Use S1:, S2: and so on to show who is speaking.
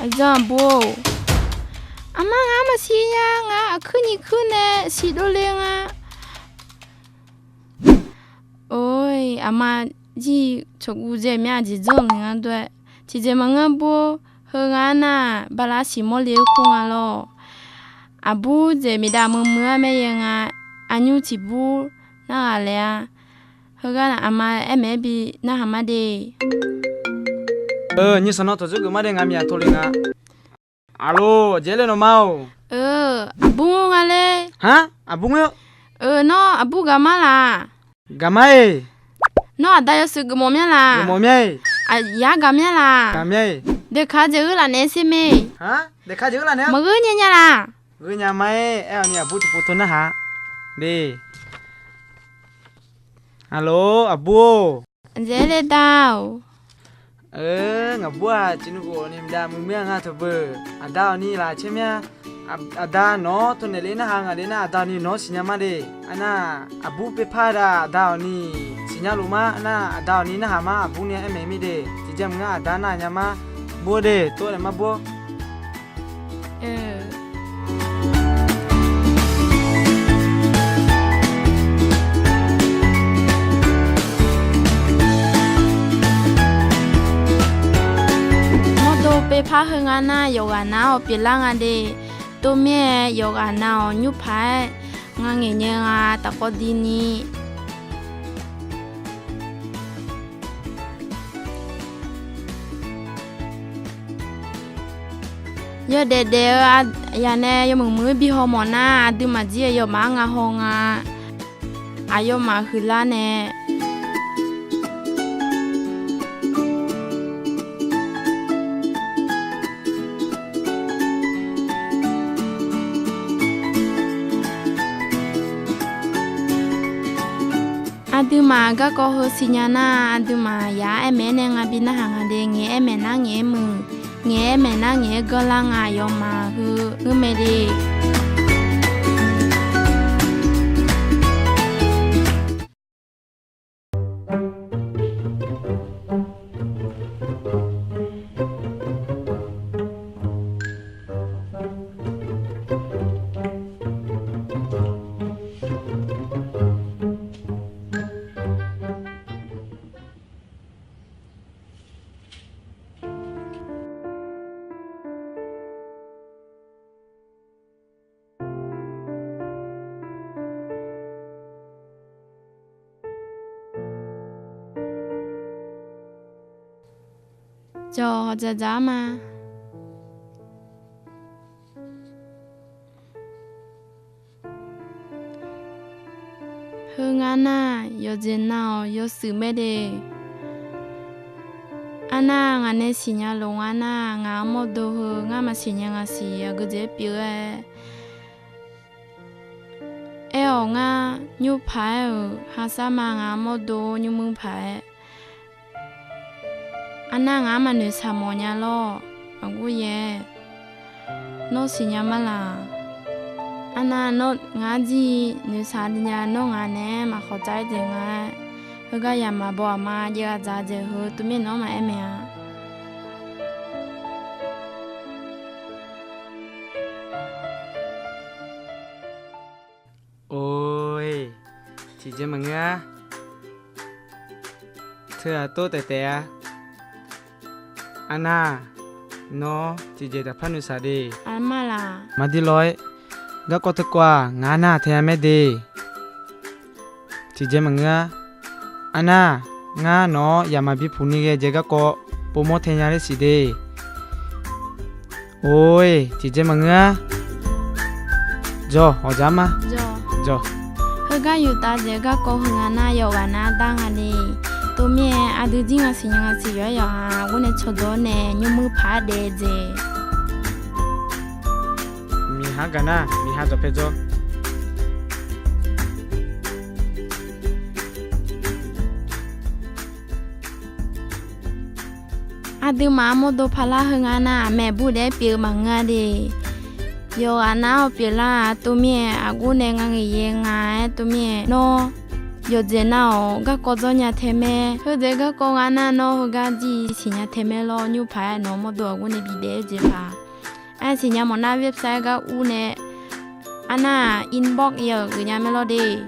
S1: อาจารย์บัวอาม่างามาสียังอ่ะขึ้นอีกขึ้นเน่สีโดเลงอ่ะโอ้ยอาม่าจีชกูเจมีอาจีจงงั้นด้วยจีเจมังอ่ะบัวเฮงาน่ะบาลาสีโมเลี้ยวคงอ่ะล่ะอาบูเจมีดามือแม่ยังอ่ะอันยูจีบูน่าอะไรอ่ะเฮงาน่ะอาม่าแม่บีน่าหามาเด
S2: 你说那头这个嘛的俺们也头领啊。阿罗，这里弄毛？
S1: อาบูงะเลย
S2: 哈？阿不我？
S1: เนาะอาบูกามาล่ะ
S2: 干嘛诶？
S1: เนาะได้สึกมอมยะล่ะ
S2: 我毛咩？
S1: อายากามยะล่ะ
S2: 干咩？
S1: เด็กขาเจอล่ะเนซิเม
S2: 哈？得看这个了呢？
S1: มะกึเนี่ยยะล่ะ
S2: 人家买，哎，你阿不就不吞那哈？对。Halo，阿布。
S1: เจเลดาว
S2: ngập bữa chỉ nó gọi niệm đam mưa ngã thở bờ đào ni là chứ mía đào nó thôi này lên hàng à lên đào ni nó xin nhá đi anh bố bị phá ra đào ni xin nhá luôn mà anh đào ni nó hả mà bố ni em mấy đi chỉ chăm ngã đào na nhá mà bố đi tôi là mà bố
S1: ไปพาเฮงานาโยกานาอปิลังอะเดตัวเมียโยกานายุพายงาเงเนงาตะกอดีนียอเดเดอยาเนยมึงมือบีฮอร์โมนาดึมาจียอมางาฮองาอายอมาคือลาเนดูมาก็เฮสิญานาดูมายาแม่เนงาบินะหางเดเงแม่นาเงมือเงแม่นาเงก็ลางายอมาคือเมเดจอจะจ้ามาเฮงาน่าโยเจนาวโยสือเมเดอาน่างานเนสิญาลงอาน่างาโมโดเฮงามาสิญางาสิยกเจปิเอองาญูพายฮาซามางาโมโดญูมึงพายอันน่างามันเนื้อสามอยาล้ออากูเย่โนสิญามาลาอันน่าโนงาจีเนื้อสาดิญาโนงาเน่มาเข้าใจเจงาเฮก็อย่ามาบอกมาเยอะจ้าเจเฮตุเมน้องมาเอเมีย
S2: โอ้ยทีเจมึงอ่ะเธอโตแต่อันน่าโนจีเจแต่พันนุสาดี
S1: อันมาล่ะ
S2: มาดีร้อยก็ตะกว่างาน่าเทียไม่ดีจีเจมังเงาอันน่างาโนอย่ามาบิพูนี่เจก็โปรโมทเทียร์สิดีโอ้ยจีเจมังเงาจอเอาจามาจอ
S1: เฮก็อยู่ตาเจก็เฮงาน่าโยกาน่าตั้งอันนี้ตัวเมียอาดูจิงอาสิยังอาสิย่อๆวันนี้ชดโดนยูมือพาเดเจ
S2: มีหากันนะมีหาจะเพจ
S1: อาดูมาโมโดพาลาเฮงาน่าแม่บูได้เปียมังงาเดโยอาน่าเปียลาตัวเมียอากูเนงงเยงไงตัวเมียโน 요제나오 가 거저냐 테메 흐데가 공아나 너 흐가지 시냐 테메로 뉴파야 너모도 아고네 비데제파 아 시냐 모나 웹사이트가 우네 아나 인복 여 그냥 멜로디